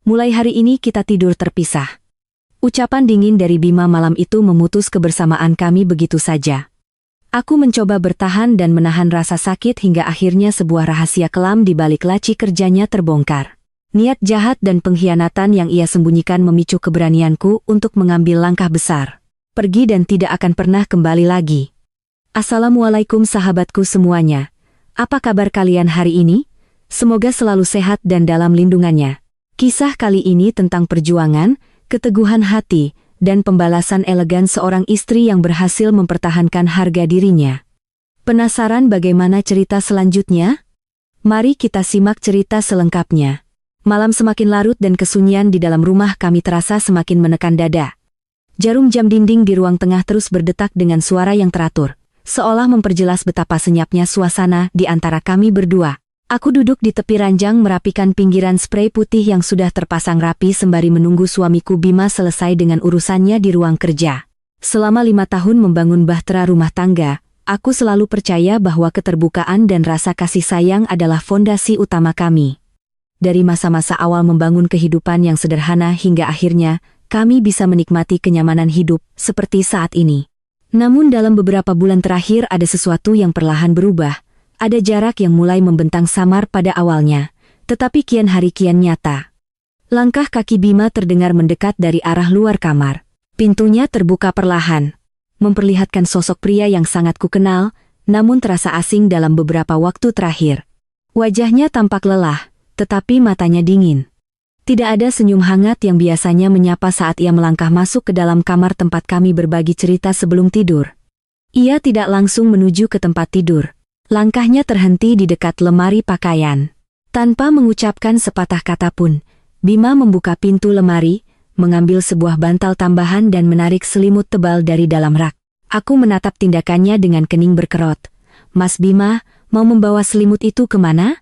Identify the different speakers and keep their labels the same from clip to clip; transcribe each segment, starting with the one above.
Speaker 1: mulai hari ini kita tidur terpisah. Ucapan dingin dari Bima malam itu memutus kebersamaan kami begitu saja. Aku mencoba bertahan dan menahan rasa sakit hingga akhirnya sebuah rahasia kelam di balik laci kerjanya terbongkar. Niat jahat dan pengkhianatan yang ia sembunyikan memicu keberanianku untuk mengambil langkah besar. Pergi dan tidak akan pernah kembali lagi. Assalamualaikum sahabatku semuanya. Apa kabar kalian hari ini? Semoga selalu sehat dan dalam lindungannya. Kisah kali ini tentang perjuangan, keteguhan hati, dan pembalasan elegan seorang istri yang berhasil mempertahankan harga dirinya. Penasaran bagaimana cerita selanjutnya? Mari kita simak cerita selengkapnya. Malam semakin larut dan kesunyian di dalam rumah kami terasa semakin menekan dada. Jarum jam dinding di ruang tengah terus berdetak dengan suara yang teratur, seolah memperjelas betapa senyapnya suasana di antara kami berdua. Aku duduk di tepi ranjang merapikan pinggiran sprei putih yang sudah terpasang rapi sembari menunggu suamiku Bima selesai dengan urusannya di ruang kerja. Selama 5 tahun membangun bahtera rumah tangga, aku selalu percaya bahwa keterbukaan dan rasa kasih sayang adalah fondasi utama kami. Dari masa-masa awal membangun kehidupan yang sederhana hingga akhirnya, kami bisa menikmati kenyamanan hidup seperti saat ini. Namun dalam beberapa bulan terakhir ada sesuatu yang perlahan berubah. Ada jarak yang mulai membentang samar pada awalnya, tetapi kian hari kian nyata. Langkah kaki Bima terdengar mendekat dari arah luar kamar. Pintunya terbuka perlahan, memperlihatkan sosok pria yang sangat kukenal, namun terasa asing dalam beberapa waktu terakhir. Wajahnya tampak lelah, tetapi matanya dingin. Tidak ada senyum hangat yang biasanya menyapa saat ia melangkah masuk ke dalam kamar tempat kami berbagi cerita sebelum tidur. Ia tidak langsung menuju ke tempat tidur. Langkahnya terhenti di dekat lemari pakaian. Tanpa mengucapkan sepatah kata pun, Bima membuka pintu lemari, mengambil sebuah bantal tambahan dan menarik selimut tebal dari dalam rak. Aku menatap tindakannya dengan kening berkerot. Mas Bima, mau membawa selimut itu kemana?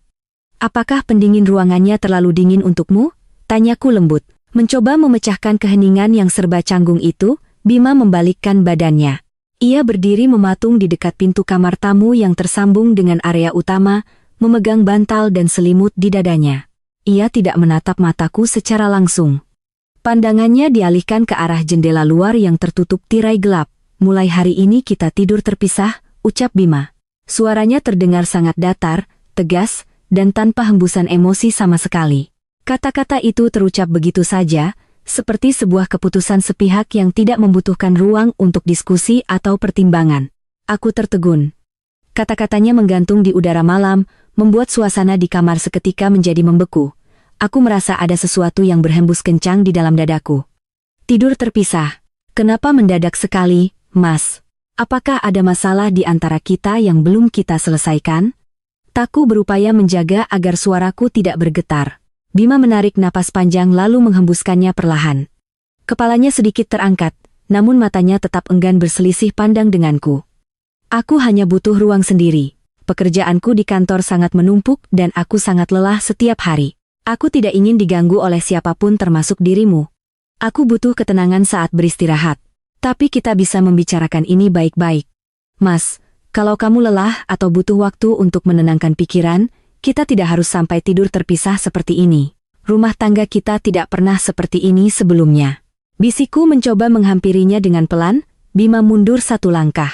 Speaker 1: Apakah pendingin ruangannya terlalu dingin untukmu? Tanyaku lembut. Mencoba memecahkan keheningan yang serba canggung itu, Bima membalikkan badannya. Ia berdiri mematung di dekat pintu kamar tamu yang tersambung dengan area utama, memegang bantal dan selimut di dadanya. Ia tidak menatap mataku secara langsung. Pandangannya dialihkan ke arah jendela luar yang tertutup tirai gelap. Mulai hari ini kita tidur terpisah, ucap Bima. Suaranya terdengar sangat datar, tegas, dan tanpa hembusan emosi sama sekali. Kata-kata itu terucap begitu saja, seperti sebuah keputusan sepihak yang tidak membutuhkan ruang untuk diskusi atau pertimbangan. Aku tertegun. Kata-katanya menggantung di udara malam, membuat suasana di kamar seketika menjadi membeku. Aku merasa ada sesuatu yang berhembus kencang di dalam dadaku. Tidur terpisah. Kenapa mendadak sekali, Mas? Apakah ada masalah di antara kita yang belum kita selesaikan? Takku berupaya menjaga agar suaraku tidak bergetar. Bima menarik napas panjang lalu menghembuskannya perlahan. Kepalanya sedikit terangkat, namun matanya tetap enggan berselisih pandang denganku. Aku hanya butuh ruang sendiri. Pekerjaanku di kantor sangat menumpuk dan aku sangat lelah setiap hari. Aku tidak ingin diganggu oleh siapapun termasuk dirimu. Aku butuh ketenangan saat beristirahat. Tapi kita bisa membicarakan ini baik-baik. Mas, kalau kamu lelah atau butuh waktu untuk menenangkan pikiran, kita tidak harus sampai tidur terpisah seperti ini. Rumah tangga kita tidak pernah seperti ini sebelumnya. Bisikku mencoba menghampirinya dengan pelan. Bima mundur satu langkah.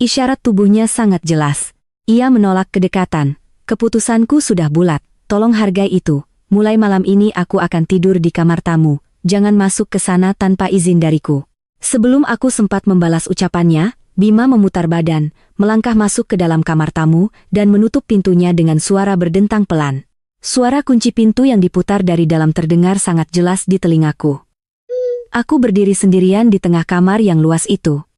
Speaker 1: Isyarat tubuhnya sangat jelas. Ia menolak kedekatan. Keputusanku sudah bulat. Tolong hargai itu. Mulai malam ini aku akan tidur di kamar tamu. Jangan masuk ke sana tanpa izin dariku. Sebelum aku sempat membalas ucapannya, Bima memutar badan, melangkah masuk ke dalam kamar tamu, dan menutup pintunya dengan suara berdentang pelan. Suara kunci pintu yang diputar dari dalam terdengar sangat jelas di telingaku. Aku berdiri sendirian di tengah kamar yang luas itu.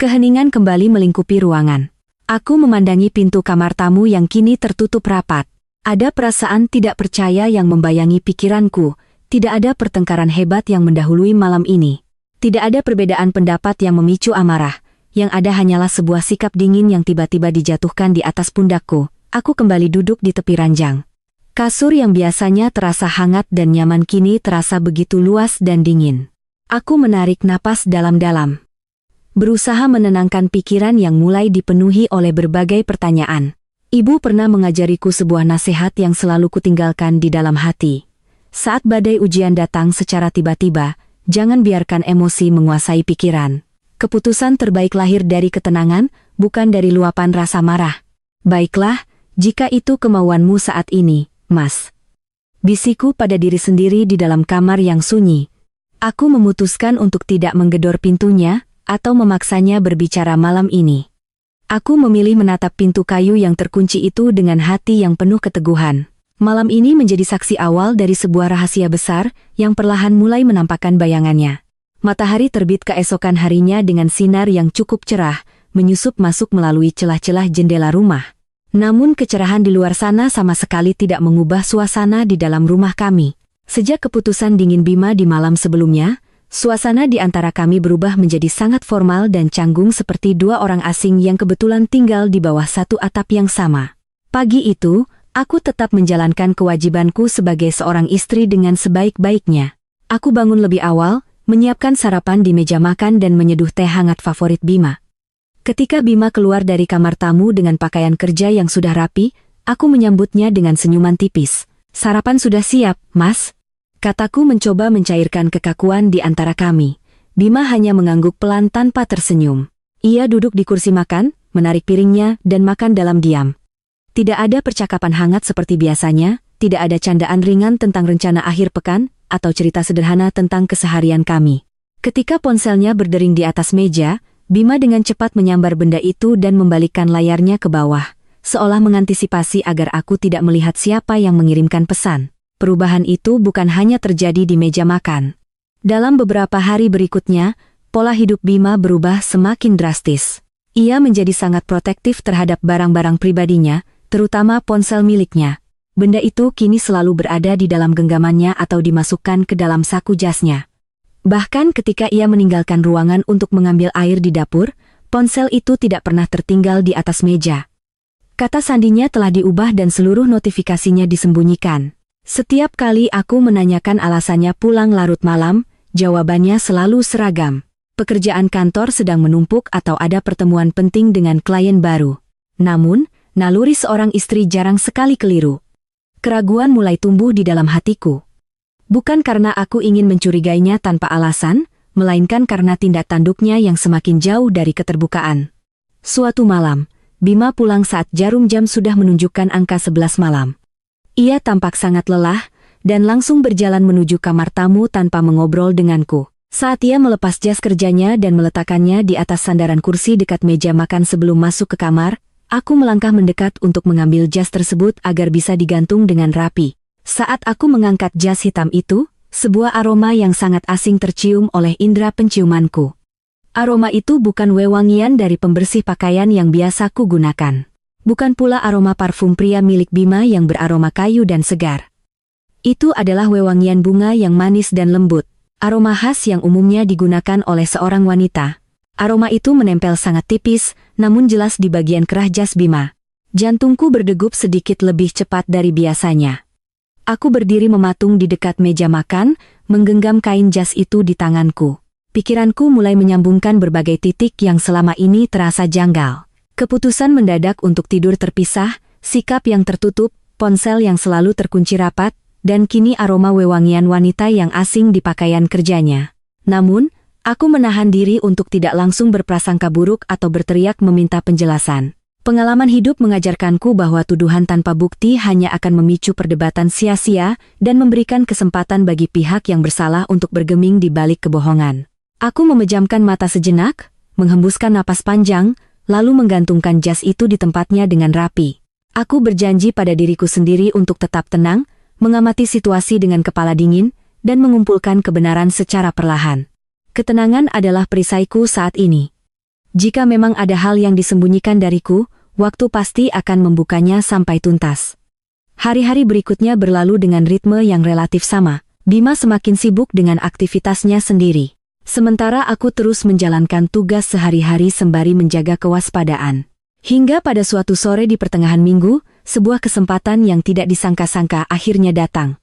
Speaker 1: Keheningan kembali melingkupi ruangan. Aku memandangi pintu kamar tamu yang kini tertutup rapat. Ada perasaan tidak percaya yang membayangi pikiranku. Tidak ada pertengkaran hebat yang mendahului malam ini. Tidak ada perbedaan pendapat yang memicu amarah. Yang ada hanyalah sebuah sikap dingin yang tiba-tiba dijatuhkan di atas pundakku. Aku kembali duduk di tepi ranjang. Kasur yang biasanya terasa hangat dan nyaman kini terasa begitu luas dan dingin. Aku menarik napas dalam-dalam. Berusaha menenangkan pikiran yang mulai dipenuhi oleh berbagai pertanyaan. Ibu pernah mengajariku sebuah nasihat yang selalu kutinggalkan di dalam hati. saat badai ujian datang secara tiba-tiba, jangan biarkan emosi menguasai pikiran. Keputusan terbaik lahir dari ketenangan, bukan dari luapan rasa marah. Baiklah, jika itu kemauanmu saat ini, Mas. Bisiku pada diri sendiri di dalam kamar yang sunyi. Aku memutuskan untuk tidak menggedor pintunya, atau memaksanya berbicara malam ini. Aku memilih menatap pintu kayu yang terkunci itu dengan hati yang penuh keteguhan. Malam ini menjadi saksi awal dari sebuah rahasia besar yang perlahan mulai menampakkan bayangannya. Matahari terbit keesokan harinya dengan sinar yang cukup cerah, menyusup masuk melalui celah-celah jendela rumah. Namun kecerahan di luar sana sama sekali tidak mengubah suasana di dalam rumah kami. Sejak keputusan dingin Bima di malam sebelumnya, suasana di antara kami berubah menjadi sangat formal dan canggung seperti dua orang asing yang kebetulan tinggal di bawah satu atap yang sama. Pagi itu, aku tetap menjalankan kewajibanku sebagai seorang istri dengan sebaik-baiknya. Aku bangun lebih awal, menyiapkan sarapan di meja makan dan menyeduh teh hangat favorit Bima. Ketika Bima keluar dari kamar tamu dengan pakaian kerja yang sudah rapi, aku menyambutnya dengan senyuman tipis. "Sarapan sudah siap, Mas," kataku mencoba mencairkan kekakuan di antara kami. Bima hanya mengangguk pelan tanpa tersenyum. Ia duduk di kursi makan, menarik piringnya dan makan dalam diam. Tidak ada percakapan hangat seperti biasanya, tidak ada candaan ringan tentang rencana akhir pekan, atau cerita sederhana tentang keseharian kami. Ketika ponselnya berdering di atas meja, Bima dengan cepat menyambar benda itu dan membalikkan layarnya ke bawah, seolah mengantisipasi agar aku tidak melihat siapa yang mengirimkan pesan. Perubahan itu bukan hanya terjadi di meja makan. Dalam beberapa hari berikutnya, pola hidup Bima berubah semakin drastis. Ia menjadi sangat protektif terhadap barang-barang pribadinya, terutama ponsel miliknya. Benda itu kini selalu berada di dalam genggamannya atau dimasukkan ke dalam saku jasnya. Bahkan ketika ia meninggalkan ruangan untuk mengambil air di dapur, ponsel itu tidak pernah tertinggal di atas meja. Kata sandinya telah diubah dan seluruh notifikasinya disembunyikan. Setiap kali aku menanyakan alasannya pulang larut malam, jawabannya selalu seragam. Pekerjaan kantor sedang menumpuk atau ada pertemuan penting dengan klien baru. Namun, naluri seorang istri jarang sekali keliru. Keraguan mulai tumbuh di dalam hatiku. Bukan karena aku ingin mencurigainya tanpa alasan, melainkan karena tindak tanduknya yang semakin jauh dari keterbukaan. Suatu malam, Bima pulang saat jarum jam sudah menunjukkan angka 11 malam. Ia tampak sangat lelah, dan langsung berjalan menuju kamar tamu tanpa mengobrol denganku. Saat ia melepas jas kerjanya dan meletakkannya di atas sandaran kursi dekat meja makan sebelum masuk ke kamar, aku melangkah mendekat untuk mengambil jas tersebut agar bisa digantung dengan rapi. Saat aku mengangkat jas hitam itu, sebuah aroma yang sangat asing tercium oleh indera penciumanku. Aroma itu bukan wewangian dari pembersih pakaian yang biasa ku gunakan. Bukan pula aroma parfum pria milik Bima yang beraroma kayu dan segar. Itu adalah wewangian bunga yang manis dan lembut, aroma khas yang umumnya digunakan oleh seorang wanita. Aroma itu menempel sangat tipis, namun jelas di bagian kerah jas Bima. Jantungku berdegup sedikit lebih cepat dari biasanya. Aku berdiri mematung di dekat meja makan, menggenggam kain jas itu di tanganku. Pikiranku mulai menyambungkan berbagai titik yang selama ini terasa janggal. Keputusan mendadak untuk tidur terpisah, sikap yang tertutup, ponsel yang selalu terkunci rapat, dan kini aroma wewangian wanita yang asing di pakaian kerjanya. Namun, aku menahan diri untuk tidak langsung berprasangka buruk atau berteriak meminta penjelasan. Pengalaman hidup mengajarkanku bahwa tuduhan tanpa bukti hanya akan memicu perdebatan sia-sia dan memberikan kesempatan bagi pihak yang bersalah untuk bergeming di balik kebohongan. Aku memejamkan mata sejenak, menghembuskan napas panjang, lalu menggantungkan jas itu di tempatnya dengan rapi. Aku berjanji pada diriku sendiri untuk tetap tenang, mengamati situasi dengan kepala dingin, dan mengumpulkan kebenaran secara perlahan. Ketenangan adalah perisaiku saat ini. Jika memang ada hal yang disembunyikan dariku, waktu pasti akan membukanya sampai tuntas. Hari-hari berikutnya berlalu dengan ritme yang relatif sama. Bima semakin sibuk dengan aktivitasnya sendiri. Sementara aku terus menjalankan tugas sehari-hari sembari menjaga kewaspadaan. Hingga pada suatu sore di pertengahan minggu, sebuah kesempatan yang tidak disangka-sangka akhirnya datang.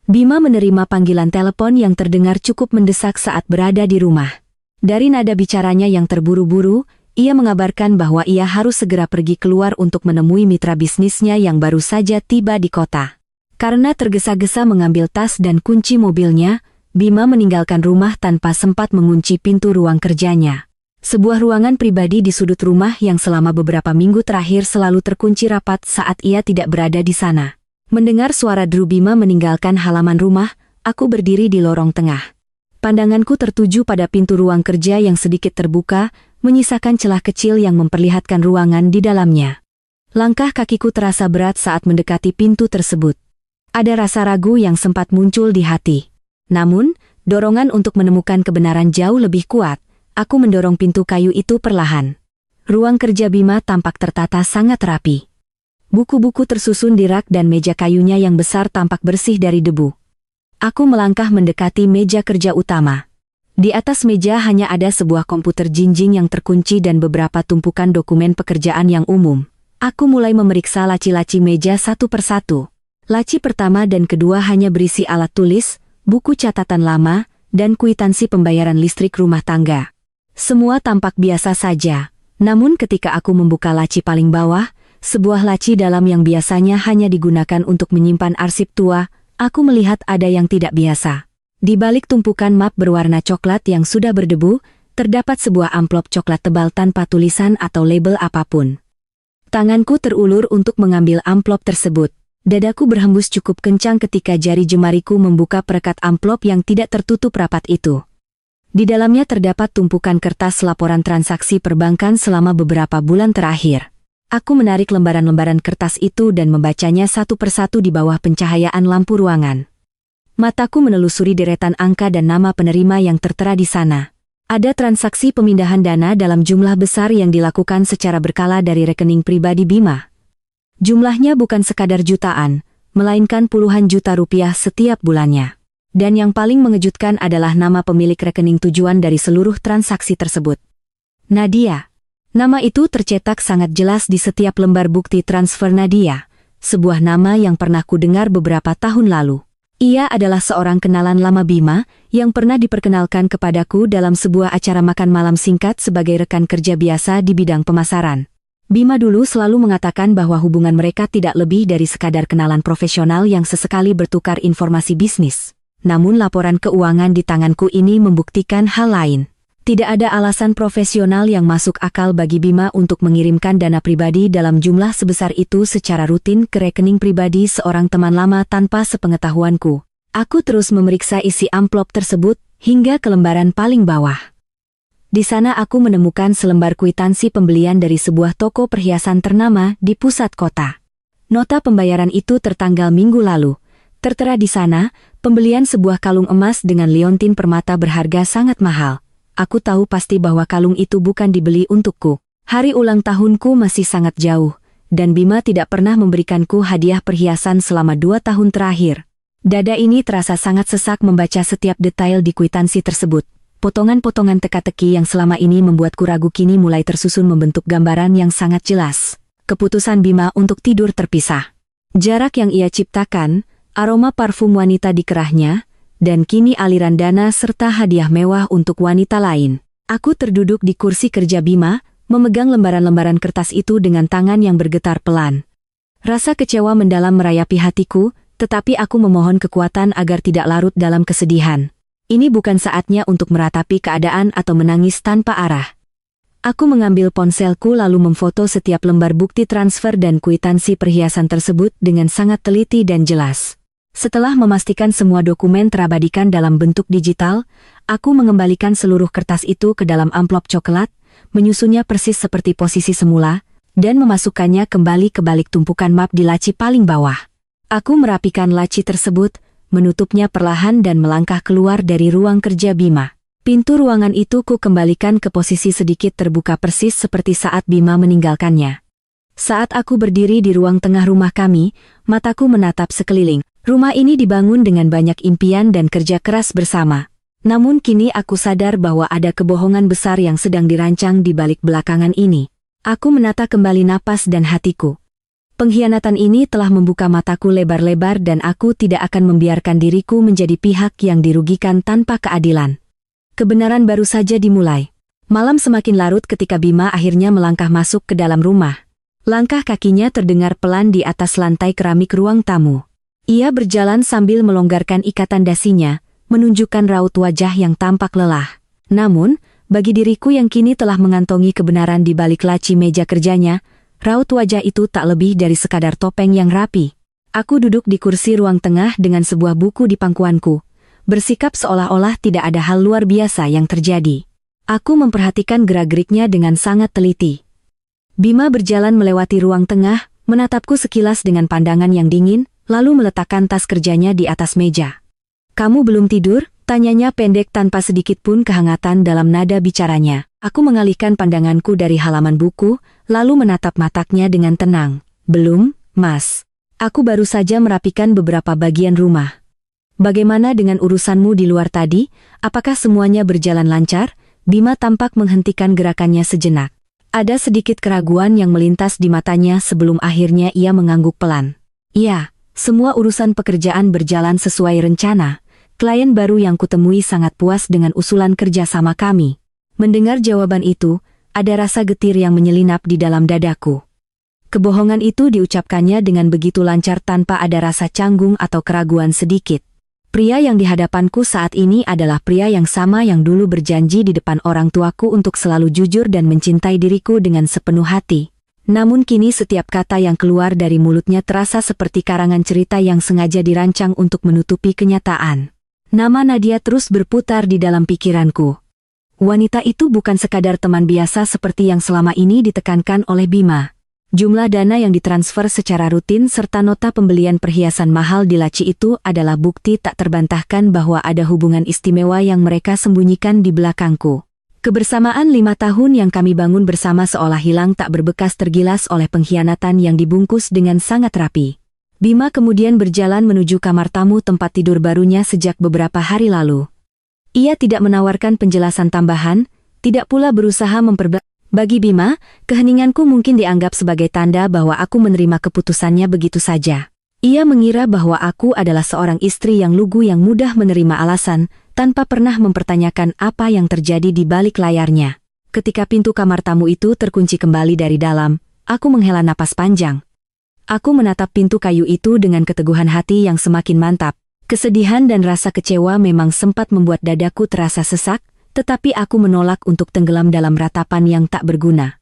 Speaker 1: Bima menerima panggilan telepon yang terdengar cukup mendesak saat berada di rumah. Dari nada bicaranya yang terburu-buru, ia mengabarkan bahwa ia harus segera pergi keluar untuk menemui mitra bisnisnya yang baru saja tiba di kota. Karena tergesa-gesa mengambil tas dan kunci mobilnya, Bima meninggalkan rumah tanpa sempat mengunci pintu ruang kerjanya. Sebuah ruangan pribadi di sudut rumah yang selama beberapa minggu terakhir selalu terkunci rapat saat ia tidak berada di sana. Mendengar suara deru Bima meninggalkan halaman rumah, aku berdiri di lorong tengah. Pandanganku tertuju pada pintu ruang kerja yang sedikit terbuka, menyisakan celah kecil yang memperlihatkan ruangan di dalamnya. Langkah kakiku terasa berat saat mendekati pintu tersebut. Ada rasa ragu yang sempat muncul di hati. Namun, dorongan untuk menemukan kebenaran jauh lebih kuat. Aku mendorong pintu kayu itu perlahan. Ruang kerja Bima tampak tertata sangat rapi. Buku-buku tersusun di rak dan meja kayunya yang besar tampak bersih dari debu. Aku melangkah mendekati meja kerja utama. Di atas meja hanya ada sebuah komputer jinjing yang terkunci dan beberapa tumpukan dokumen pekerjaan yang umum. Aku mulai memeriksa laci-laci meja satu persatu. Laci pertama dan kedua hanya berisi alat tulis, buku catatan lama, dan kwitansi pembayaran listrik rumah tangga. Semua tampak biasa saja, namun ketika aku membuka laci paling bawah, sebuah laci dalam yang biasanya hanya digunakan untuk menyimpan arsip tua, aku melihat ada yang tidak biasa. Di balik tumpukan map berwarna coklat yang sudah berdebu, terdapat sebuah amplop coklat tebal tanpa tulisan atau label apapun. Tanganku terulur untuk mengambil amplop tersebut. Dadaku berhembus cukup kencang ketika jari jemariku membuka perekat amplop yang tidak tertutup rapat itu. Di dalamnya terdapat tumpukan kertas laporan transaksi perbankan selama beberapa bulan terakhir. Aku menarik lembaran-lembaran kertas itu dan membacanya satu persatu di bawah pencahayaan lampu ruangan. Mataku menelusuri deretan angka dan nama penerima yang tertera di sana. Ada transaksi pemindahan dana dalam jumlah besar yang dilakukan secara berkala dari rekening pribadi Bima. Jumlahnya bukan sekadar jutaan, melainkan puluhan juta rupiah setiap bulannya. Dan yang paling mengejutkan adalah nama pemilik rekening tujuan dari seluruh transaksi tersebut. Nadia. Nama itu tercetak sangat jelas di setiap lembar bukti transfer Nadia, sebuah nama yang pernah kudengar beberapa tahun lalu. Ia adalah seorang kenalan lama Bima yang pernah diperkenalkan kepadaku dalam sebuah acara makan malam singkat sebagai rekan kerja biasa di bidang pemasaran. Bima dulu selalu mengatakan bahwa hubungan mereka tidak lebih dari sekadar kenalan profesional yang sesekali bertukar informasi bisnis. Namun laporan keuangan di tanganku ini membuktikan hal lain. Tidak ada alasan profesional yang masuk akal bagi Bima untuk mengirimkan dana pribadi dalam jumlah sebesar itu secara rutin ke rekening pribadi seorang teman lama tanpa sepengetahuanku. Aku terus memeriksa isi amplop tersebut hingga ke lembaran paling bawah. Di sana aku menemukan selembar kwitansi pembelian dari sebuah toko perhiasan ternama di pusat kota. Nota pembayaran itu tertanggal minggu lalu. Tertera di sana, pembelian sebuah kalung emas dengan liontin permata berharga sangat mahal. Aku tahu pasti bahwa kalung itu bukan dibeli untukku. Hari ulang tahunku masih sangat jauh, dan Bima tidak pernah memberikanku hadiah perhiasan selama 2 tahun terakhir. Dada ini terasa sangat sesak membaca setiap detail di kwitansi tersebut. Potongan-potongan teka-teki yang selama ini membuatku ragu kini mulai tersusun membentuk gambaran yang sangat jelas. Keputusan Bima untuk tidur terpisah. Jarak yang ia ciptakan, aroma parfum wanita di kerahnya, dan kini aliran dana serta hadiah mewah untuk wanita lain. Aku terduduk di kursi kerja Bima, memegang lembaran-lembaran kertas itu dengan tangan yang bergetar pelan. Rasa kecewa mendalam merayapi hatiku, tetapi aku memohon kekuatan agar tidak larut dalam kesedihan. Ini bukan saatnya untuk meratapi keadaan atau menangis tanpa arah. Aku mengambil ponselku lalu memfoto setiap lembar bukti transfer dan kwitansi perhiasan tersebut dengan sangat teliti dan jelas. Setelah memastikan semua dokumen terabadikan dalam bentuk digital, aku mengembalikan seluruh kertas itu ke dalam amplop coklat, menyusunnya persis seperti posisi semula, dan memasukkannya kembali ke balik tumpukan map di laci paling bawah. Aku merapikan laci tersebut, menutupnya perlahan dan melangkah keluar dari ruang kerja Bima. Pintu ruangan itu ku kembalikan ke posisi sedikit terbuka persis seperti saat Bima meninggalkannya. Saat aku berdiri di ruang tengah rumah kami, mataku menatap sekeliling. Rumah ini dibangun dengan banyak impian dan kerja keras bersama. Namun kini aku sadar bahwa ada kebohongan besar yang sedang dirancang di balik belakangan ini. Aku menata kembali napas dan hatiku. Pengkhianatan ini telah membuka mataku lebar-lebar dan aku tidak akan membiarkan diriku menjadi pihak yang dirugikan tanpa keadilan. Kebenaran baru saja dimulai. Malam semakin larut ketika Bima akhirnya melangkah masuk ke dalam rumah. Langkah kakinya terdengar pelan di atas lantai keramik ruang tamu. Ia berjalan sambil melonggarkan ikatan dasinya, menunjukkan raut wajah yang tampak lelah. Namun, bagi diriku yang kini telah mengantongi kebenaran di balik laci meja kerjanya, raut wajah itu tak lebih dari sekadar topeng yang rapi. Aku duduk di kursi ruang tengah dengan sebuah buku di pangkuanku, bersikap seolah-olah tidak ada hal luar biasa yang terjadi. Aku memperhatikan gerak-geriknya dengan sangat teliti. Bima berjalan melewati ruang tengah, menatapku sekilas dengan pandangan yang dingin, lalu meletakkan tas kerjanya di atas meja. "Kamu belum tidur?" tanyanya pendek tanpa sedikit pun kehangatan dalam nada bicaranya. Aku mengalihkan pandanganku dari halaman buku, lalu menatap matanya dengan tenang. "Belum, Mas. Aku baru saja merapikan beberapa bagian rumah." "Bagaimana dengan urusanmu di luar tadi? Apakah semuanya berjalan lancar?" Bima tampak menghentikan gerakannya sejenak. Ada sedikit keraguan yang melintas di matanya sebelum akhirnya ia mengangguk pelan. "Iya, semua urusan pekerjaan berjalan sesuai rencana. Klien baru yang kutemui sangat puas dengan usulan kerja sama kami." Mendengar jawaban itu, ada rasa getir yang menyelinap di dalam dadaku. Kebohongan itu diucapkannya dengan begitu lancar tanpa ada rasa canggung atau keraguan sedikit. Pria yang di hadapanku saat ini adalah pria yang sama yang dulu berjanji di depan orang tuaku untuk selalu jujur dan mencintai diriku dengan sepenuh hati. Namun kini setiap kata yang keluar dari mulutnya terasa seperti karangan cerita yang sengaja dirancang untuk menutupi kenyataan. Nama Nadia terus berputar di dalam pikiranku. Wanita itu bukan sekadar teman biasa seperti yang selama ini ditekankan oleh Bima. Jumlah dana yang ditransfer secara rutin serta nota pembelian perhiasan mahal di laci itu adalah bukti tak terbantahkan bahwa ada hubungan istimewa yang mereka sembunyikan di belakangku. Kebersamaan 5 tahun yang kami bangun bersama seolah hilang tak berbekas tergilas oleh pengkhianatan yang dibungkus dengan sangat rapi. Bima kemudian berjalan menuju kamar tamu tempat tidur barunya sejak beberapa hari lalu. Ia tidak menawarkan penjelasan tambahan, tidak pula berusaha memperbaiki. Bagi Bima, keheninganku mungkin dianggap sebagai tanda bahwa aku menerima keputusannya begitu saja. Ia mengira bahwa aku adalah seorang istri yang lugu yang mudah menerima alasan, tanpa pernah mempertanyakan apa yang terjadi di balik layarnya. Ketika pintu kamar tamu itu terkunci kembali dari dalam, aku menghela napas panjang. Aku menatap pintu kayu itu dengan keteguhan hati yang semakin mantap. Kesedihan dan rasa kecewa memang sempat membuat dadaku terasa sesak, tetapi aku menolak untuk tenggelam dalam ratapan yang tak berguna.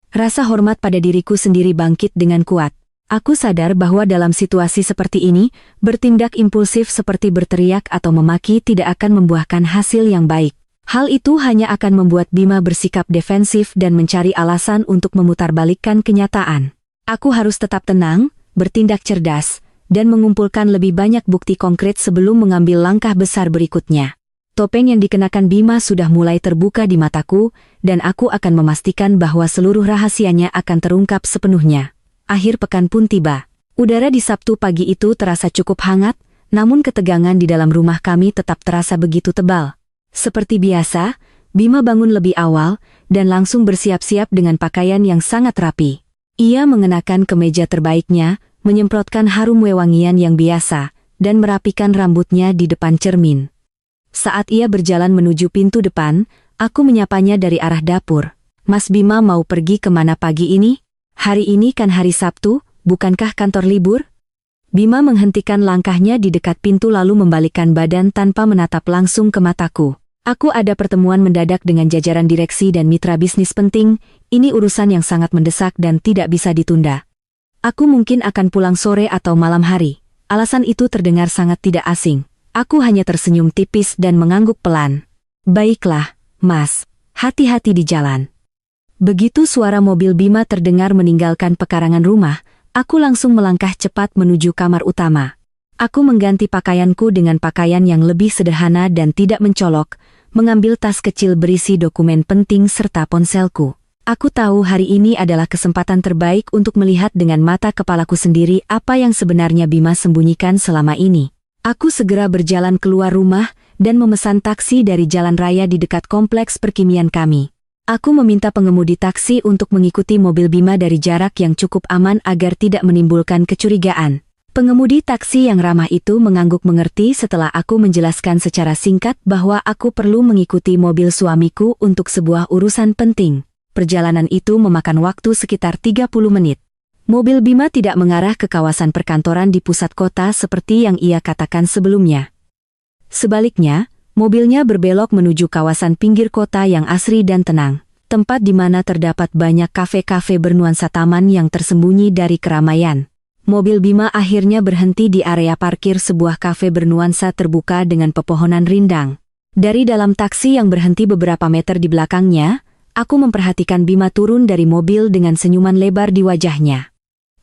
Speaker 1: Rasa hormat pada diriku sendiri bangkit dengan kuat. Aku sadar bahwa dalam situasi seperti ini, bertindak impulsif seperti berteriak atau memaki tidak akan membuahkan hasil yang baik. Hal itu hanya akan membuat Bima bersikap defensif dan mencari alasan untuk memutarbalikkan kenyataan. Aku harus tetap tenang, bertindak cerdas, dan mengumpulkan lebih banyak bukti konkret sebelum mengambil langkah besar berikutnya. Topeng yang dikenakan Bima sudah mulai terbuka di mataku, dan aku akan memastikan bahwa seluruh rahasianya akan terungkap sepenuhnya. Akhir pekan pun tiba. Udara di Sabtu pagi itu terasa cukup hangat, namun ketegangan di dalam rumah kami tetap terasa begitu tebal. Seperti biasa, Bima bangun lebih awal, dan langsung bersiap-siap dengan pakaian yang sangat rapi. Ia mengenakan kemeja terbaiknya, menyemprotkan harum wewangian yang biasa, dan merapikan rambutnya di depan cermin. Saat ia berjalan menuju pintu depan, aku menyapanya dari arah dapur. "Mas Bima mau pergi kemana pagi ini? Hari ini kan hari Sabtu, bukankah kantor libur?" Bima menghentikan langkahnya di dekat pintu lalu membalikkan badan tanpa menatap langsung ke mataku. "Aku ada pertemuan mendadak dengan jajaran direksi dan mitra bisnis penting, ini urusan yang sangat mendesak dan tidak bisa ditunda. Aku mungkin akan pulang sore atau malam hari." Alasan itu terdengar sangat tidak asing. Aku hanya tersenyum tipis dan mengangguk pelan. "Baiklah, Mas. Hati-hati di jalan." Begitu suara mobil Bima terdengar meninggalkan pekarangan rumah, aku langsung melangkah cepat menuju kamar utama. Aku mengganti pakaianku dengan pakaian yang lebih sederhana dan tidak mencolok, mengambil tas kecil berisi dokumen penting serta ponselku. Aku tahu hari ini adalah kesempatan terbaik untuk melihat dengan mata kepalaku sendiri apa yang sebenarnya Bima sembunyikan selama ini. Aku segera berjalan keluar rumah dan memesan taksi dari jalan raya di dekat kompleks perkimian kami. Aku meminta pengemudi taksi untuk mengikuti mobil Bima dari jarak yang cukup aman agar tidak menimbulkan kecurigaan. Pengemudi taksi yang ramah itu mengangguk mengerti setelah aku menjelaskan secara singkat bahwa aku perlu mengikuti mobil suamiku untuk sebuah urusan penting. Perjalanan itu memakan waktu sekitar 30 menit. Mobil Bima tidak mengarah ke kawasan perkantoran di pusat kota seperti yang ia katakan sebelumnya. Sebaliknya, mobilnya berbelok menuju kawasan pinggir kota yang asri dan tenang, tempat di mana terdapat banyak kafe-kafe bernuansa taman yang tersembunyi dari keramaian. Mobil Bima akhirnya berhenti di area parkir sebuah kafe bernuansa terbuka dengan pepohonan rindang. Dari dalam taksi yang berhenti beberapa meter di belakangnya, aku memperhatikan Bima turun dari mobil dengan senyuman lebar di wajahnya.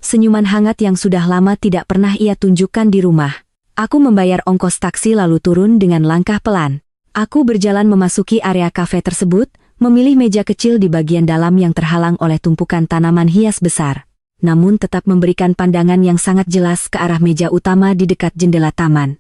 Speaker 1: Senyuman hangat yang sudah lama tidak pernah ia tunjukkan di rumah. Aku membayar ongkos taksi lalu turun dengan langkah pelan. Aku berjalan memasuki area kafe tersebut, memilih meja kecil di bagian dalam yang terhalang oleh tumpukan tanaman hias besar, namun tetap memberikan pandangan yang sangat jelas ke arah meja utama di dekat jendela taman.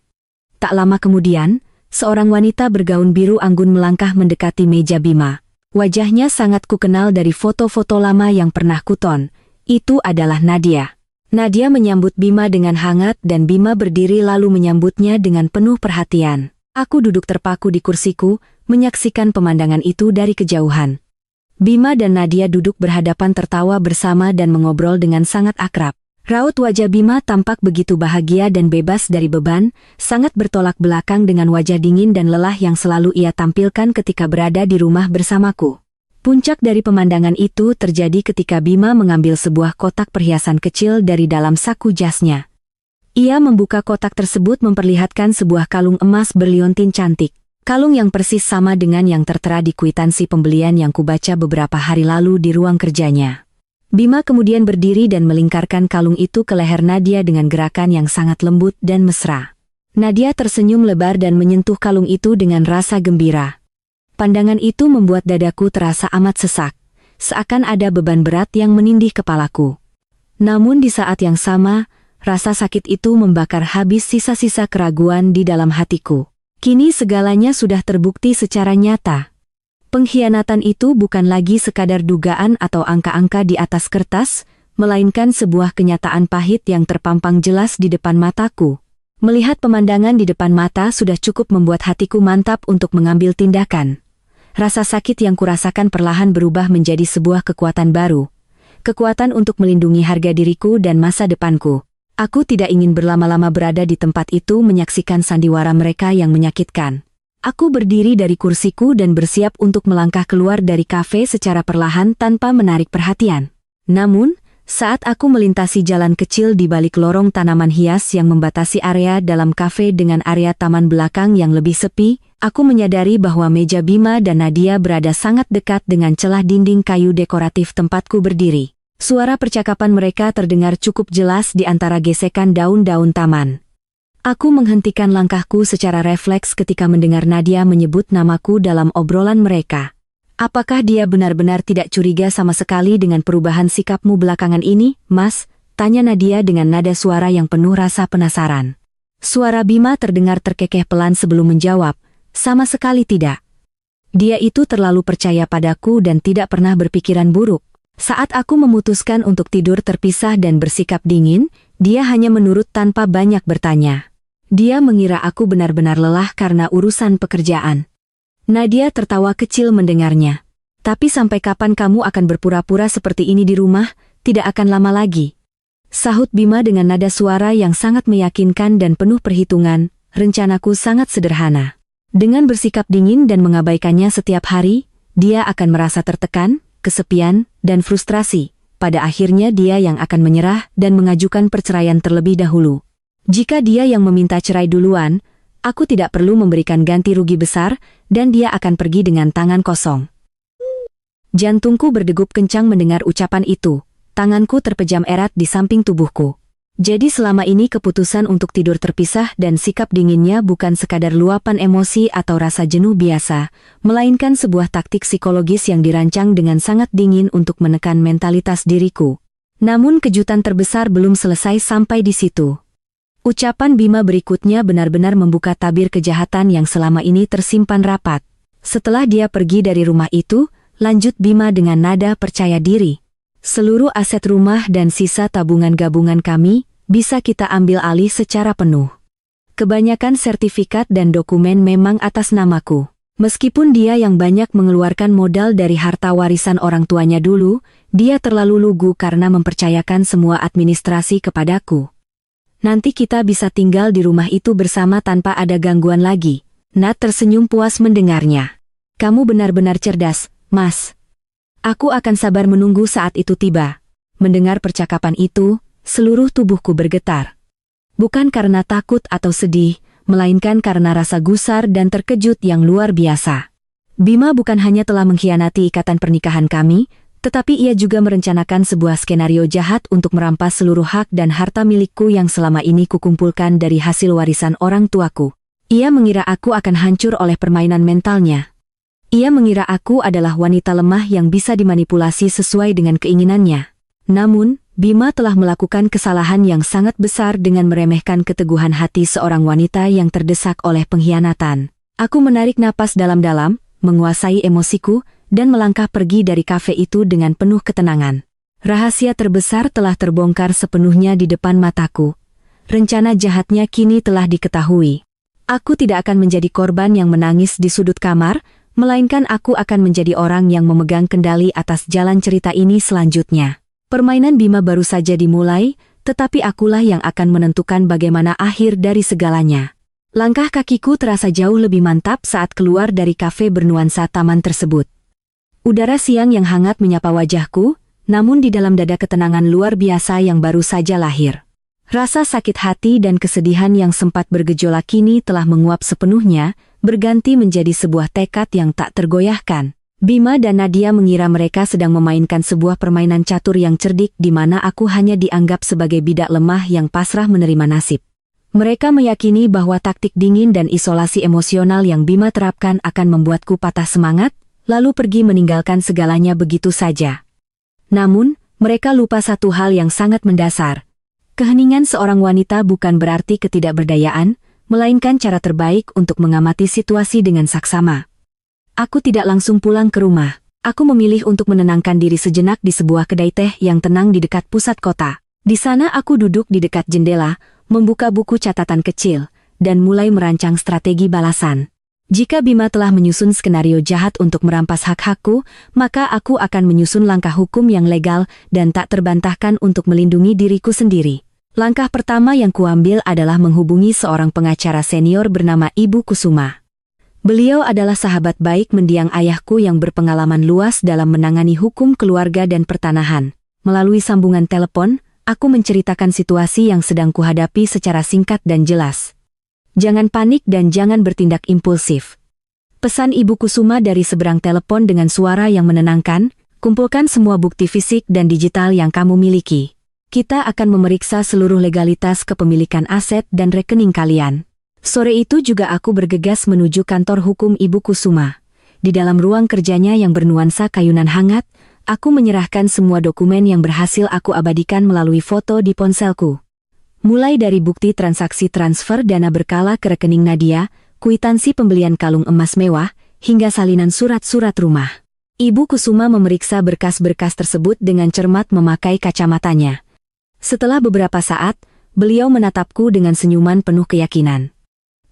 Speaker 1: Tak lama kemudian, seorang wanita bergaun biru anggun melangkah mendekati meja Bima. Wajahnya sangat kukenal dari foto-foto lama yang pernah kuton. Itu adalah Nadia. Nadia menyambut Bima dengan hangat dan Bima berdiri lalu menyambutnya dengan penuh perhatian. Aku duduk terpaku di kursiku, menyaksikan pemandangan itu dari kejauhan. Bima dan Nadia duduk berhadapan tertawa bersama dan mengobrol dengan sangat akrab. Raut wajah Bima tampak begitu bahagia dan bebas dari beban, sangat bertolak belakang dengan wajah dingin dan lelah yang selalu ia tampilkan ketika berada di rumah bersamaku. Puncak dari pemandangan itu terjadi ketika Bima mengambil sebuah kotak perhiasan kecil dari dalam saku jasnya. Ia membuka kotak tersebut memperlihatkan sebuah kalung emas berliontin cantik. Kalung yang persis sama dengan yang tertera di kwitansi pembelian yang kubaca beberapa hari lalu di ruang kerjanya. Bima kemudian berdiri dan melingkarkan kalung itu ke leher Nadia dengan gerakan yang sangat lembut dan mesra. Nadia tersenyum lebar dan menyentuh kalung itu dengan rasa gembira. Pandangan itu membuat dadaku terasa amat sesak, seakan ada beban berat yang menindih kepalaku. Namun di saat yang sama, rasa sakit itu membakar habis sisa-sisa keraguan di dalam hatiku. Kini segalanya sudah terbukti secara nyata. Pengkhianatan itu bukan lagi sekadar dugaan atau angka-angka di atas kertas, melainkan sebuah kenyataan pahit yang terpampang jelas di depan mataku. Melihat pemandangan di depan mata sudah cukup membuat hatiku mantap untuk mengambil tindakan. Rasa sakit yang kurasakan perlahan berubah menjadi sebuah kekuatan baru. Kekuatan untuk melindungi harga diriku dan masa depanku. Aku tidak ingin berlama-lama berada di tempat itu menyaksikan sandiwara mereka yang menyakitkan. Aku berdiri dari kursiku dan bersiap untuk melangkah keluar dari kafe secara perlahan tanpa menarik perhatian. Namun, saat aku melintasi jalan kecil di balik lorong tanaman hias yang membatasi area dalam kafe dengan area taman belakang yang lebih sepi, aku menyadari bahwa meja Bima dan Nadia berada sangat dekat dengan celah dinding kayu dekoratif tempatku berdiri. Suara percakapan mereka terdengar cukup jelas di antara gesekan daun-daun taman. Aku menghentikan langkahku secara refleks ketika mendengar Nadia menyebut namaku dalam obrolan mereka. Apakah dia benar-benar tidak curiga sama sekali dengan perubahan sikapmu belakangan ini, Mas? Tanya Nadia dengan nada suara yang penuh rasa penasaran. Suara Bima terdengar terkekeh pelan sebelum menjawab, sama sekali tidak. Dia itu terlalu percaya padaku dan tidak pernah berpikiran buruk. Saat aku memutuskan untuk tidur terpisah dan bersikap dingin, dia hanya menurut tanpa banyak bertanya. Dia mengira aku benar-benar lelah karena urusan pekerjaan. Nadia tertawa kecil mendengarnya. Tapi sampai kapan kamu akan berpura-pura seperti ini di rumah? Tidak akan lama lagi. Sahut Bima dengan nada suara yang sangat meyakinkan dan penuh perhitungan. Rencanaku sangat sederhana. Dengan bersikap dingin dan mengabaikannya setiap hari, dia akan merasa tertekan, kesepian, dan frustrasi. Pada akhirnya dia yang akan menyerah dan mengajukan perceraian terlebih dahulu. Jika dia yang meminta cerai duluan, aku tidak perlu memberikan ganti rugi besar, dan dia akan pergi dengan tangan kosong. Jantungku berdegup kencang mendengar ucapan itu. Tanganku terpejam erat di samping tubuhku. Jadi selama ini keputusan untuk tidur terpisah dan sikap dinginnya bukan sekadar luapan emosi atau rasa jenuh biasa, melainkan sebuah taktik psikologis yang dirancang dengan sangat dingin untuk menekan mentalitas diriku. Namun kejutan terbesar belum selesai sampai di situ. Ucapan Bima berikutnya benar-benar membuka tabir kejahatan yang selama ini tersimpan rapat. Setelah dia pergi dari rumah itu, lanjut Bima dengan nada percaya diri. Seluruh aset rumah dan sisa tabungan gabungan kami, bisa kita ambil alih secara penuh. Kebanyakan sertifikat dan dokumen memang atas namaku. Meskipun dia yang banyak mengeluarkan modal dari harta warisan orang tuanya dulu, Dia terlalu lugu karena mempercayakan semua administrasi kepadaku. Nanti kita bisa tinggal di rumah itu bersama tanpa ada gangguan lagi. Nat tersenyum puas mendengarnya. Kamu benar-benar cerdas, Mas. Aku akan sabar menunggu saat itu tiba. Mendengar percakapan itu, seluruh tubuhku bergetar. Bukan karena takut atau sedih, melainkan karena rasa gusar dan terkejut yang luar biasa. Bima bukan hanya telah mengkhianati ikatan pernikahan kami, tetapi ia juga merencanakan sebuah skenario jahat untuk merampas seluruh hak dan harta milikku yang selama ini kukumpulkan dari hasil warisan orang tuaku. Ia mengira aku akan hancur oleh permainan mentalnya. Ia mengira aku adalah wanita lemah yang bisa dimanipulasi sesuai dengan keinginannya. Namun, Bima telah melakukan kesalahan yang sangat besar dengan meremehkan keteguhan hati seorang wanita yang terdesak oleh pengkhianatan. Aku menarik napas dalam-dalam, menguasai emosiku, dan melangkah pergi dari kafe itu dengan penuh ketenangan. Rahasia terbesar telah terbongkar sepenuhnya di depan mataku. Rencana jahatnya kini telah diketahui. Aku tidak akan menjadi korban yang menangis di sudut kamar, melainkan aku akan menjadi orang yang memegang kendali atas jalan cerita ini selanjutnya. Permainan Bima baru saja dimulai, tetapi akulah yang akan menentukan bagaimana akhir dari segalanya. Langkah kakiku terasa jauh lebih mantap saat keluar dari kafe bernuansa taman tersebut. Udara siang yang hangat menyapa wajahku, namun di dalam dada ketenangan luar biasa yang baru saja lahir. Rasa sakit hati dan kesedihan yang sempat bergejolak kini telah menguap sepenuhnya, berganti menjadi sebuah tekad yang tak tergoyahkan. Bima dan Nadia mengira mereka sedang memainkan sebuah permainan catur yang cerdik di mana aku hanya dianggap sebagai bidak lemah yang pasrah menerima nasib. Mereka meyakini bahwa taktik dingin dan isolasi emosional yang Bima terapkan akan membuatku patah semangat, lalu pergi meninggalkan segalanya begitu saja. Namun, mereka lupa satu hal yang sangat mendasar. Keheningan seorang wanita bukan berarti ketidakberdayaan, melainkan cara terbaik untuk mengamati situasi dengan saksama. Aku tidak langsung pulang ke rumah. Aku memilih untuk menenangkan diri sejenak di sebuah kedai teh yang tenang di dekat pusat kota. Di sana aku duduk di dekat jendela, membuka buku catatan kecil, dan mulai merancang strategi balasan. Jika Bima telah menyusun skenario jahat untuk merampas hak-hakku, maka aku akan menyusun langkah hukum yang legal dan tak terbantahkan untuk melindungi diriku sendiri. Langkah pertama yang kuambil adalah menghubungi seorang pengacara senior bernama Ibu Kusuma. Beliau adalah sahabat baik mendiang ayahku yang berpengalaman luas dalam menangani hukum keluarga dan pertanahan. Melalui sambungan telepon, aku menceritakan situasi yang sedang kuhadapi secara singkat dan jelas. Jangan panik dan jangan bertindak impulsif. Pesan Ibu Kusuma dari seberang telepon dengan suara yang menenangkan, kumpulkan semua bukti fisik dan digital yang kamu miliki. Kita akan memeriksa seluruh legalitas kepemilikan aset dan rekening kalian. Sore itu juga aku bergegas menuju kantor hukum Ibu Kusuma. Di dalam ruang kerjanya yang bernuansa kayunan hangat, aku menyerahkan semua dokumen yang berhasil aku abadikan melalui foto di ponselku. Mulai dari bukti transaksi transfer dana berkala ke rekening Nadia, kwitansi pembelian kalung emas mewah, hingga salinan surat-surat rumah. Ibu Kusuma memeriksa berkas-berkas tersebut dengan cermat memakai kacamatanya. Setelah beberapa saat, beliau menatapku dengan senyuman penuh keyakinan.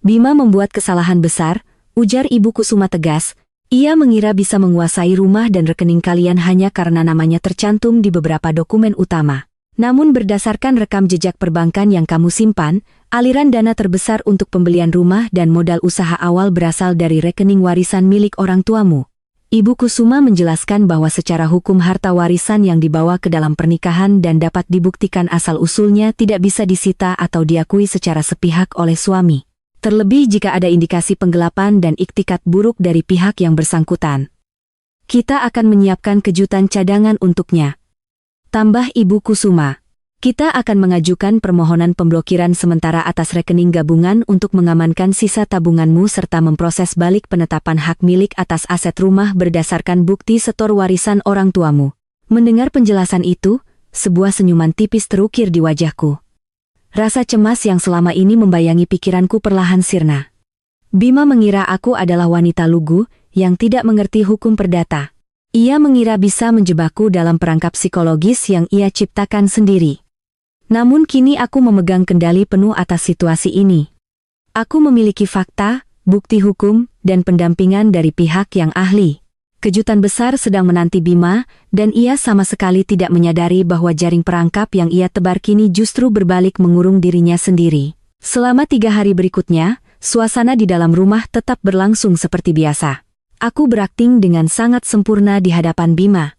Speaker 1: Bima membuat kesalahan besar, ujar Ibu Kusuma tegas. Ia mengira bisa menguasai rumah dan rekening kalian hanya karena namanya tercantum di beberapa dokumen utama. Namun berdasarkan rekam jejak perbankan yang kamu simpan, aliran dana terbesar untuk pembelian rumah dan modal usaha awal berasal dari rekening warisan milik orang tuamu. Ibu Kusuma menjelaskan bahwa secara hukum harta warisan yang dibawa ke dalam pernikahan dan dapat dibuktikan asal-usulnya tidak bisa disita atau diakui secara sepihak oleh suami. Terlebih jika ada indikasi penggelapan dan iktikat buruk dari pihak yang bersangkutan. Kita akan menyiapkan kejutan cadangan untuknya. Tambah Ibu Kusuma. Kita akan mengajukan permohonan pemblokiran sementara atas rekening gabungan untuk mengamankan sisa tabunganmu serta memproses balik penetapan hak milik atas aset rumah berdasarkan bukti setor warisan orang tuamu. Mendengar penjelasan itu, sebuah senyuman tipis terukir di wajahku. Rasa cemas yang selama ini membayangi pikiranku perlahan sirna. Bima mengira aku adalah wanita lugu yang tidak mengerti hukum perdata. Ia mengira bisa menjebakku dalam perangkap psikologis yang ia ciptakan sendiri. Namun kini aku memegang kendali penuh atas situasi ini. Aku memiliki fakta, bukti hukum, dan pendampingan dari pihak yang ahli. Kejutan besar sedang menanti Bima, dan ia sama sekali tidak menyadari bahwa jaring perangkap yang ia tebar kini justru berbalik mengurung dirinya sendiri. Selama 3 hari berikutnya, suasana di dalam rumah tetap berlangsung seperti biasa. Aku berakting dengan sangat sempurna di hadapan Bima.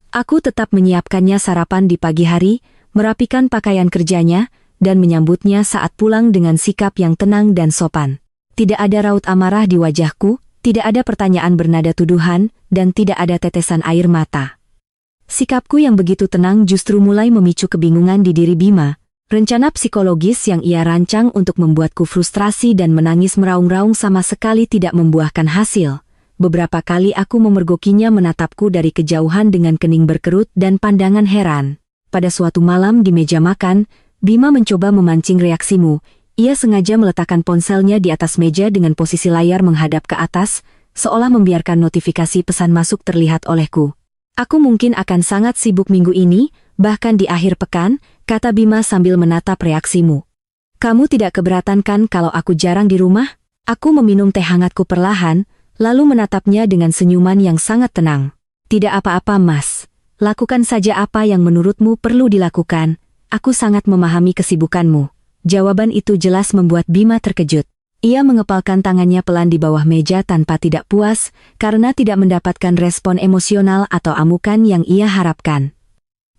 Speaker 1: Aku tetap menyiapkannya sarapan di pagi hari, merapikan pakaian kerjanya, dan menyambutnya saat pulang dengan sikap yang tenang dan sopan. Tidak ada raut amarah di wajahku, tidak ada pertanyaan bernada tuduhan, dan tidak ada tetesan air mata. Sikapku yang begitu tenang justru mulai memicu kebingungan di diri Bima. Rencana psikologis yang ia rancang untuk membuatku frustrasi dan menangis meraung-raung sama sekali tidak membuahkan hasil. Beberapa kali aku memergokinya menatapku dari kejauhan dengan kening berkerut dan pandangan heran. Pada suatu malam di meja makan, Bima mencoba memancing reaksimu. Ia sengaja meletakkan ponselnya di atas meja dengan posisi layar menghadap ke atas, seolah membiarkan notifikasi pesan masuk terlihat olehku. Aku mungkin akan sangat sibuk minggu ini, bahkan di akhir pekan, kata Bima sambil menatap reaksimu. Kamu tidak keberatan kan kalau aku jarang di rumah? Aku meminum teh hangatku perlahan, lalu menatapnya dengan senyuman yang sangat tenang. Tidak apa-apa Mas, lakukan saja apa yang menurutmu perlu dilakukan, aku sangat memahami kesibukanmu. Jawaban itu jelas membuat Bima terkejut. Ia mengepalkan tangannya pelan di bawah meja tanpa tidak puas, karena tidak mendapatkan respon emosional atau amukan yang ia harapkan.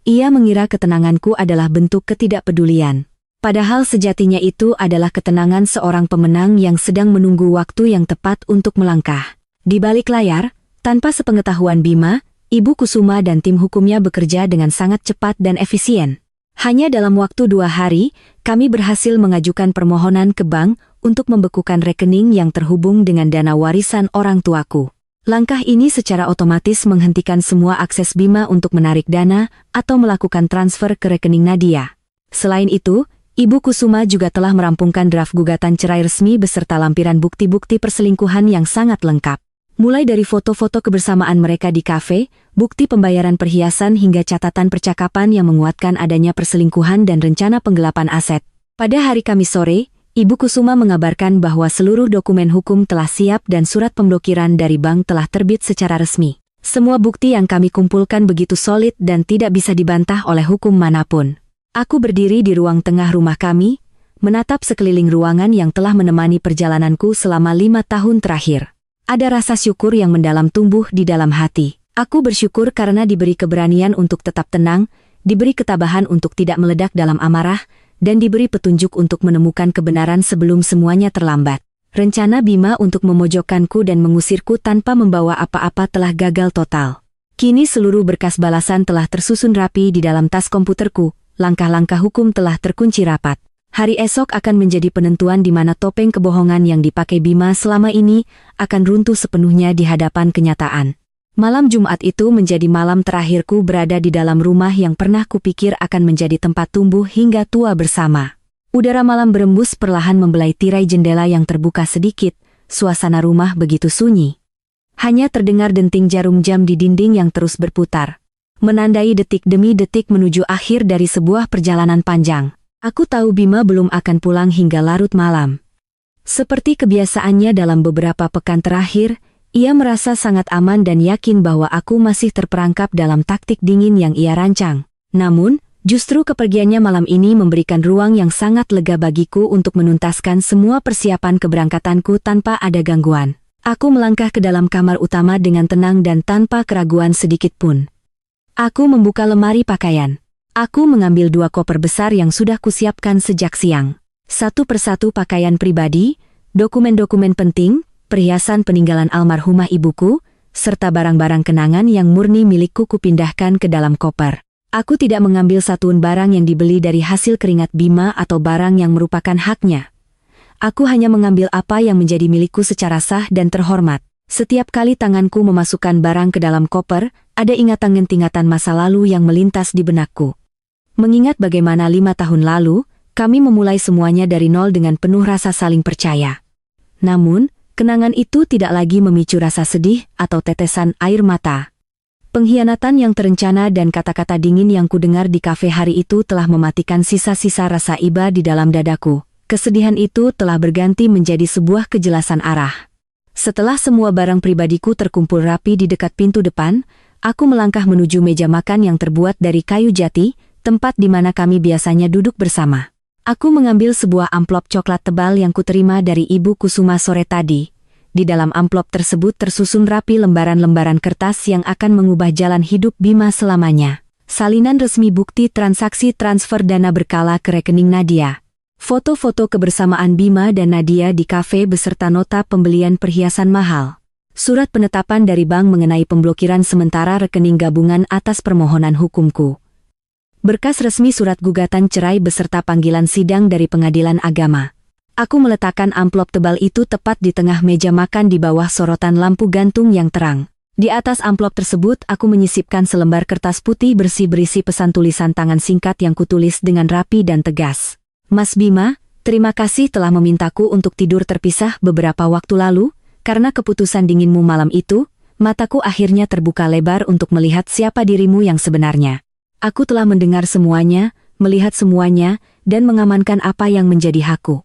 Speaker 1: Ia mengira ketenanganku adalah bentuk ketidakpedulian. Padahal sejatinya itu adalah ketenangan seorang pemenang yang sedang menunggu waktu yang tepat untuk melangkah. Di balik layar, tanpa sepengetahuan Bima, Ibu Kusuma dan tim hukumnya bekerja dengan sangat cepat dan efisien. Hanya dalam waktu 2 hari, kami berhasil mengajukan permohonan ke bank untuk membekukan rekening yang terhubung dengan dana warisan orang tuaku. Langkah ini secara otomatis menghentikan semua akses Bima untuk menarik dana atau melakukan transfer ke rekening Nadia. Selain itu, Ibu Kusuma juga telah merampungkan draft gugatan cerai resmi beserta lampiran bukti-bukti perselingkuhan yang sangat lengkap. Mulai dari foto-foto kebersamaan mereka di kafe, bukti pembayaran perhiasan hingga catatan percakapan yang menguatkan adanya perselingkuhan dan rencana penggelapan aset. Pada hari Kamis sore, Ibu Kusuma mengabarkan bahwa seluruh dokumen hukum telah siap dan surat pemblokiran dari bank telah terbit secara resmi. Semua bukti yang kami kumpulkan begitu solid dan tidak bisa dibantah oleh hukum manapun. Aku berdiri di ruang tengah rumah kami, menatap sekeliling ruangan yang telah menemani perjalananku selama 5 tahun terakhir. Ada rasa syukur yang mendalam tumbuh di dalam hati. Aku bersyukur karena diberi keberanian untuk tetap tenang, diberi ketabahan untuk tidak meledak dalam amarah, dan diberi petunjuk untuk menemukan kebenaran sebelum semuanya terlambat. Rencana Bima untuk memojokkanku dan mengusirku tanpa membawa apa-apa telah gagal total. Kini seluruh berkas balasan telah tersusun rapi di dalam tas komputerku, langkah-langkah hukum telah terkunci rapat. Hari esok akan menjadi penentuan di mana topeng kebohongan yang dipakai Bima selama ini akan runtuh sepenuhnya di hadapan kenyataan. Malam Jumat itu menjadi malam terakhirku berada di dalam rumah yang pernah kupikir akan menjadi tempat tumbuh hingga tua bersama. Udara malam berembus perlahan membelai tirai jendela yang terbuka sedikit, suasana rumah begitu sunyi. Hanya terdengar denting jarum jam di dinding yang terus berputar, menandai detik demi detik menuju akhir dari sebuah perjalanan panjang. Aku tahu Bima belum akan pulang hingga larut malam. Seperti kebiasaannya dalam beberapa pekan terakhir, ia merasa sangat aman dan yakin bahwa aku masih terperangkap dalam taktik dingin yang ia rancang. Namun, justru kepergiannya malam ini memberikan ruang yang sangat lega bagiku untuk menuntaskan semua persiapan keberangkatanku tanpa ada gangguan. Aku melangkah ke dalam kamar utama dengan tenang dan tanpa keraguan sedikit pun. Aku membuka lemari pakaian. Aku mengambil 2 koper besar yang sudah kusiapkan sejak siang. Satu persatu pakaian pribadi, dokumen-dokumen penting, perhiasan peninggalan almarhumah ibuku, serta barang-barang kenangan yang murni milikku kupindahkan ke dalam koper. Aku tidak mengambil satuan barang yang dibeli dari hasil keringat Bima atau barang yang merupakan haknya. Aku hanya mengambil apa yang menjadi milikku secara sah dan terhormat. Setiap kali tanganku memasukkan barang ke dalam koper, ada ingatan-ingatan masa lalu yang melintas di benakku. Mengingat bagaimana 5 tahun lalu, kami memulai semuanya dari nol dengan penuh rasa saling percaya. Namun, kenangan itu tidak lagi memicu rasa sedih atau tetesan air mata. Pengkhianatan yang terencana dan kata-kata dingin yang kudengar di kafe hari itu telah mematikan sisa-sisa rasa iba di dalam dadaku. Kesedihan itu telah berganti menjadi sebuah kejelasan arah. Setelah semua barang pribadiku terkumpul rapi di dekat pintu depan, aku melangkah menuju meja makan yang terbuat dari kayu jati, tempat di mana kami biasanya duduk bersama. Aku mengambil sebuah amplop coklat tebal yang kuterima dari Ibu Kusuma sore tadi. Di dalam amplop tersebut tersusun rapi lembaran-lembaran kertas yang akan mengubah jalan hidup Bima selamanya. Salinan resmi bukti transaksi transfer dana berkala ke rekening Nadia. Foto-foto kebersamaan Bima dan Nadia di kafe beserta nota pembelian perhiasan mahal. Surat penetapan dari bank mengenai pemblokiran sementara rekening gabungan atas permohonan hukumku. Berkas resmi surat gugatan cerai beserta panggilan sidang dari pengadilan agama. Aku meletakkan amplop tebal itu tepat di tengah meja makan di bawah sorotan lampu gantung yang terang. Di atas amplop tersebut aku menyisipkan selembar kertas putih bersih berisi pesan tulisan tangan singkat yang kutulis dengan rapi dan tegas. Mas Bima, terima kasih telah memintaku untuk tidur terpisah beberapa waktu lalu. Karena keputusan dinginmu malam itu, mataku akhirnya terbuka lebar untuk melihat siapa dirimu yang sebenarnya. Aku telah mendengar semuanya, melihat semuanya, dan mengamankan apa yang menjadi hakku.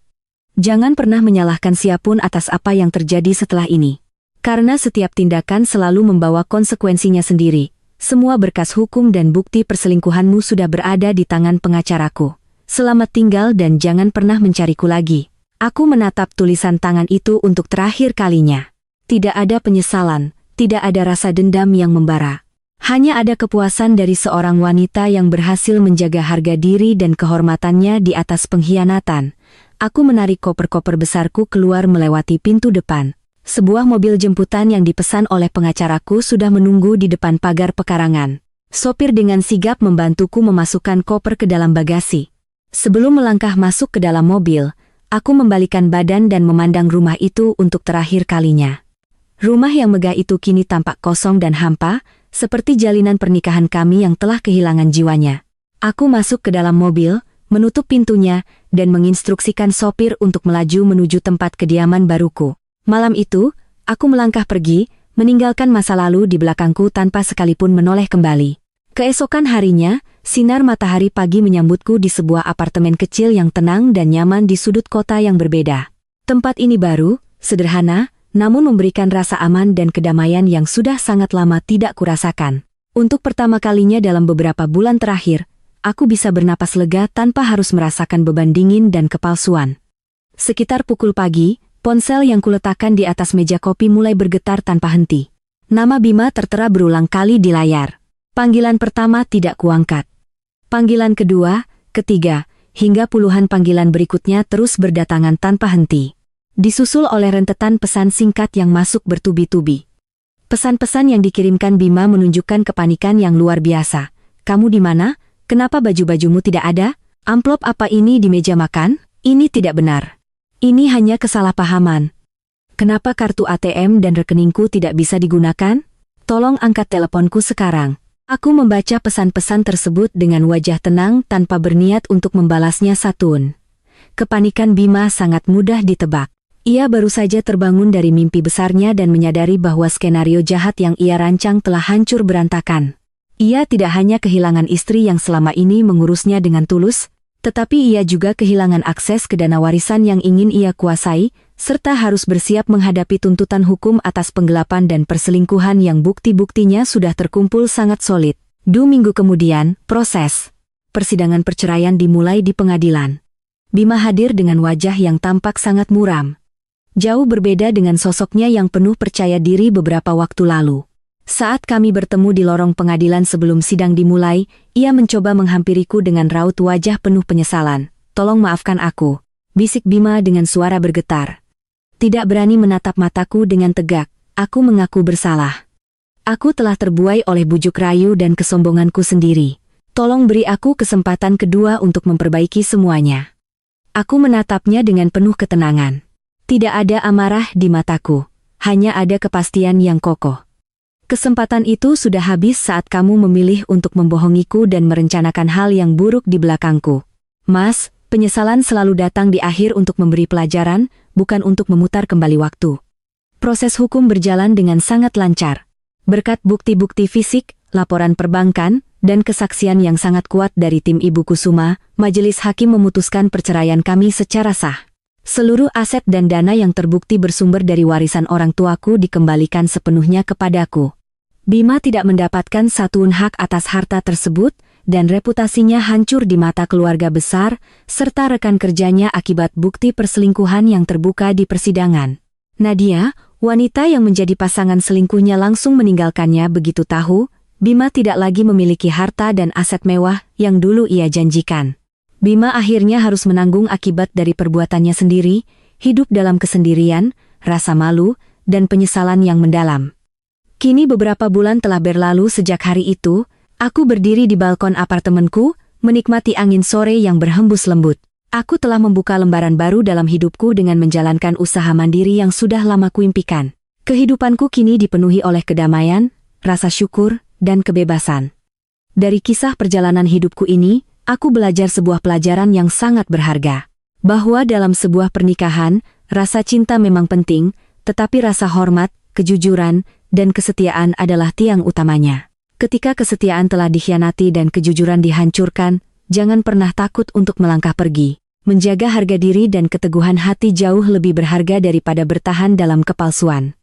Speaker 1: Jangan pernah menyalahkan siapapun atas apa yang terjadi setelah ini. Karena setiap tindakan selalu membawa konsekuensinya sendiri. Semua berkas hukum dan bukti perselingkuhanmu sudah berada di tangan pengacaraku. Selamat tinggal dan jangan pernah mencariku lagi. Aku menatap tulisan tangan itu untuk terakhir kalinya. Tidak ada penyesalan, tidak ada rasa dendam yang membara. Hanya ada kepuasan dari seorang wanita yang berhasil menjaga harga diri dan kehormatannya di atas pengkhianatan. Aku menarik koper-koper besarku keluar melewati pintu depan. Sebuah mobil jemputan yang dipesan oleh pengacaraku sudah menunggu di depan pagar pekarangan. Sopir dengan sigap membantuku memasukkan koper ke dalam bagasi. Sebelum melangkah masuk ke dalam mobil, aku membalikan badan dan memandang rumah itu untuk terakhir kalinya. Rumah yang megah itu kini tampak kosong dan hampa, seperti jalinan pernikahan kami yang telah kehilangan jiwanya. Aku masuk ke dalam mobil, menutup pintunya, dan menginstruksikan sopir untuk melaju menuju tempat kediaman baruku. Malam itu, aku melangkah pergi, meninggalkan masa lalu di belakangku tanpa sekalipun menoleh kembali. Keesokan harinya, sinar matahari pagi menyambutku di sebuah apartemen kecil yang tenang dan nyaman di sudut kota yang berbeda. Tempat ini baru, sederhana, namun memberikan rasa aman dan kedamaian yang sudah sangat lama tidak kurasakan. Untuk pertama kalinya dalam beberapa bulan terakhir, aku bisa bernapas lega tanpa harus merasakan beban dingin dan kepalsuan. Sekitar pukul pagi, ponsel yang kuletakkan di atas meja kopi mulai bergetar tanpa henti. Nama Bima tertera berulang kali di layar. Panggilan pertama tidak kuangkat. Panggilan kedua, ketiga, hingga puluhan panggilan berikutnya terus berdatangan tanpa henti. Disusul oleh rentetan pesan singkat yang masuk bertubi-tubi. Pesan-pesan yang dikirimkan Bima menunjukkan kepanikan yang luar biasa. Kamu di mana? Kenapa baju-bajumu tidak ada? Amplop apa ini di meja makan? Ini tidak benar. Ini hanya kesalahpahaman. Kenapa kartu ATM dan rekeningku tidak bisa digunakan? Tolong angkat teleponku sekarang. Aku membaca pesan-pesan tersebut dengan wajah tenang tanpa berniat untuk membalasnya satupun. Kepanikan Bima sangat mudah ditebak. Ia baru saja terbangun dari mimpi besarnya dan menyadari bahwa skenario jahat yang ia rancang telah hancur berantakan. Ia tidak hanya kehilangan istri yang selama ini mengurusnya dengan tulus, tetapi ia juga kehilangan akses ke dana warisan yang ingin ia kuasai, serta harus bersiap menghadapi tuntutan hukum atas penggelapan dan perselingkuhan yang bukti-buktinya sudah terkumpul sangat solid. 2 minggu kemudian, proses persidangan perceraian dimulai di pengadilan. Bima hadir dengan wajah yang tampak sangat muram. Jauh berbeda dengan sosoknya yang penuh percaya diri beberapa waktu lalu. Saat kami bertemu di lorong pengadilan sebelum sidang dimulai, ia mencoba menghampiriku dengan raut wajah penuh penyesalan. Tolong maafkan aku, bisik Bima dengan suara bergetar. Tidak berani menatap mataku dengan tegak, aku mengaku bersalah. Aku telah terbuai oleh bujuk rayu dan kesombonganku sendiri. Tolong beri aku kesempatan kedua untuk memperbaiki semuanya. Aku menatapnya dengan penuh ketenangan. Tidak ada amarah di mataku, hanya ada kepastian yang kokoh. Kesempatan itu sudah habis saat kamu memilih untuk membohongiku dan merencanakan hal yang buruk di belakangku. Mas, penyesalan selalu datang di akhir untuk memberi pelajaran, bukan untuk memutar kembali waktu. Proses hukum berjalan dengan sangat lancar. Berkat bukti-bukti fisik, laporan perbankan, dan kesaksian yang sangat kuat dari tim Ibu Kusuma, majelis hakim memutuskan perceraian kami secara sah. Seluruh aset dan dana yang terbukti bersumber dari warisan orang tuaku dikembalikan sepenuhnya kepadaku. Bima tidak mendapatkan satuun hak atas harta tersebut, dan reputasinya hancur di mata keluarga besar, serta rekan kerjanya akibat bukti perselingkuhan yang terbuka di persidangan. Nadia, wanita yang menjadi pasangan selingkuhnya, langsung meninggalkannya begitu tahu Bima tidak lagi memiliki harta dan aset mewah yang dulu ia janjikan. Bima akhirnya harus menanggung akibat dari perbuatannya sendiri, hidup dalam kesendirian, rasa malu, dan penyesalan yang mendalam. Kini beberapa bulan telah berlalu sejak hari itu, aku berdiri di balkon apartemenku, menikmati angin sore yang berhembus lembut. Aku telah membuka lembaran baru dalam hidupku dengan menjalankan usaha mandiri yang sudah lama kuimpikan. Kehidupanku kini dipenuhi oleh kedamaian, rasa syukur, dan kebebasan. Dari kisah perjalanan hidupku ini, aku belajar sebuah pelajaran yang sangat berharga. Bahwa dalam sebuah pernikahan, rasa cinta memang penting, tetapi rasa hormat, kejujuran, dan kesetiaan adalah tiang utamanya. Ketika kesetiaan telah dikhianati dan kejujuran dihancurkan, jangan pernah takut untuk melangkah pergi. Menjaga harga diri dan keteguhan hati jauh lebih berharga daripada bertahan dalam kepalsuan.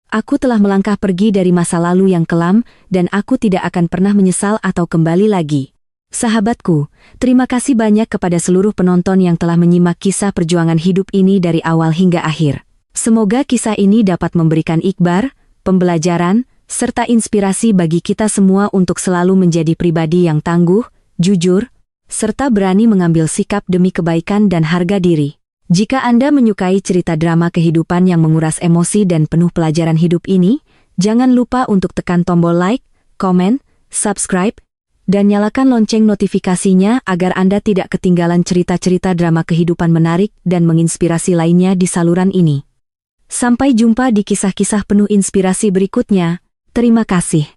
Speaker 1: Aku telah melangkah pergi dari masa lalu yang kelam, dan aku tidak akan pernah menyesal atau kembali lagi. Sahabatku, terima kasih banyak kepada seluruh penonton yang telah menyimak kisah perjuangan hidup ini dari awal hingga akhir. Semoga kisah ini dapat memberikan ikbar, pembelajaran, serta inspirasi bagi kita semua untuk selalu menjadi pribadi yang tangguh, jujur, serta berani mengambil sikap demi kebaikan dan harga diri. Jika Anda menyukai cerita drama kehidupan yang menguras emosi dan penuh pelajaran hidup ini, jangan lupa untuk tekan tombol like, komen, subscribe, dan nyalakan lonceng notifikasinya agar Anda tidak ketinggalan cerita-cerita drama kehidupan menarik dan menginspirasi lainnya di saluran ini. Sampai jumpa di kisah-kisah penuh inspirasi berikutnya. Terima kasih.